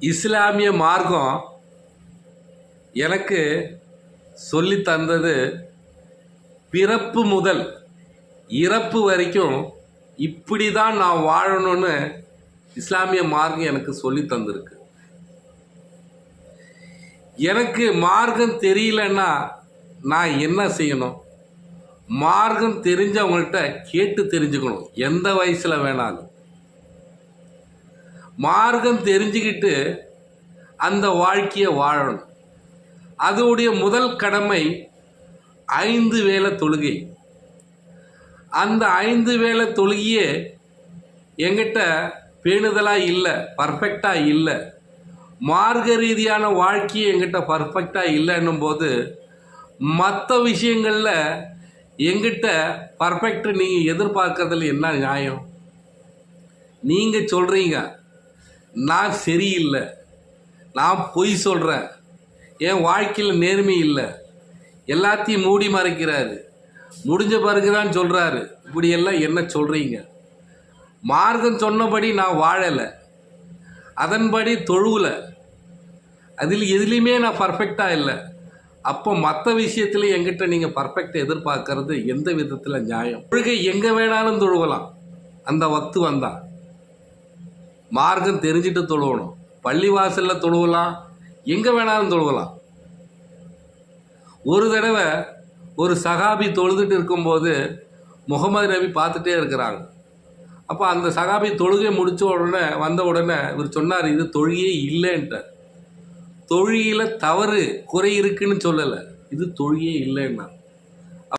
இஸ்லாமிய மார்க்கம் எனக்கு சொல்லி தந்தது பிறப்பு முதல் இறப்பு வரைக்கும் இப்படி தான் நான் வாழணும்னு இஸ்லாமிய மார்க்கம் எனக்கு சொல்லி தந்திருக்கு. எனக்கு மார்க்கம் தெரியலன்னா நான் என்ன செய்யணும்? மார்க்கம் தெரிஞ்சவங்கள்ட்ட கேட்டு தெரிஞ்சுக்கணும், எந்த வயசில் வேணாலும். மார்க்கம் தெரிஞ்சுக்கிட்டு அந்த வாழ்க்கையை வாழணும். அதோடைய முதல் கடமை 5 வேளை தொழுகை. அந்த 5 வேளை தொழுகையே எங்கிட்ட பேணுதலாக இல்லை, பர்ஃபெக்டாக இல்லை. மார்க்க ரீதியான வாழ்க்கையை எங்கிட்ட பர்ஃபெக்டாக இல்லைன்னும் போது மற்ற விஷயங்களில் எங்கிட்ட பர்ஃபெக்ட் நீங்கள் எதிர்பார்க்கறதுல என்ன நியாயம்? நீங்கள் சொல்கிறீங்க நான் சரியில்லை, நான் பொய் சொல்கிறேன், என் வாழ்க்கையில் நேர்மை இல்லை, எல்லாத்தையும் மூடி மறைக்கிறாரு, முடிஞ்ச பிறகுதான் சொல்கிறாரு, இப்படியெல்லாம் என்ன சொல்கிறீங்க? மார்க்கம் சொன்னபடி நான் வாழலை, அதன்படி தொழுவலை, அதில் எதுலேயுமே நான் பர்ஃபெக்டாக இல்லை. அப்போ மற்ற விஷயத்தில் எங்கிட்ட நீங்கள் பர்ஃபெக்டாக எதிர்பார்க்கறது எந்த விதத்தில் நியாயம்? தொழுகை எங்கே வேணாலும் தொழுவலாம், அந்த வக்து வந்தால். மார்க்கம் தெரிஞ்சுட்டு தொழுவணும். பள்ளிவாசலில் தொழுவலாம், எங்கே வேணாலும் தொழுவலாம். ஒரு தடவை ஒரு சகாபி தொழுதுட்டு இருக்கும்போது முகமது நபி பார்த்துட்டே இருக்கிறாங்க. அப்போ அந்த சகாபி தொழுகை வந்த உடனே இவர் சொன்னார், இது தொழுகையே இல்லைன்ட்டார். தொழுகையில் தவறு குறை இருக்குன்னு சொல்லலை, இது தொழுகையே இல்லைன்னா.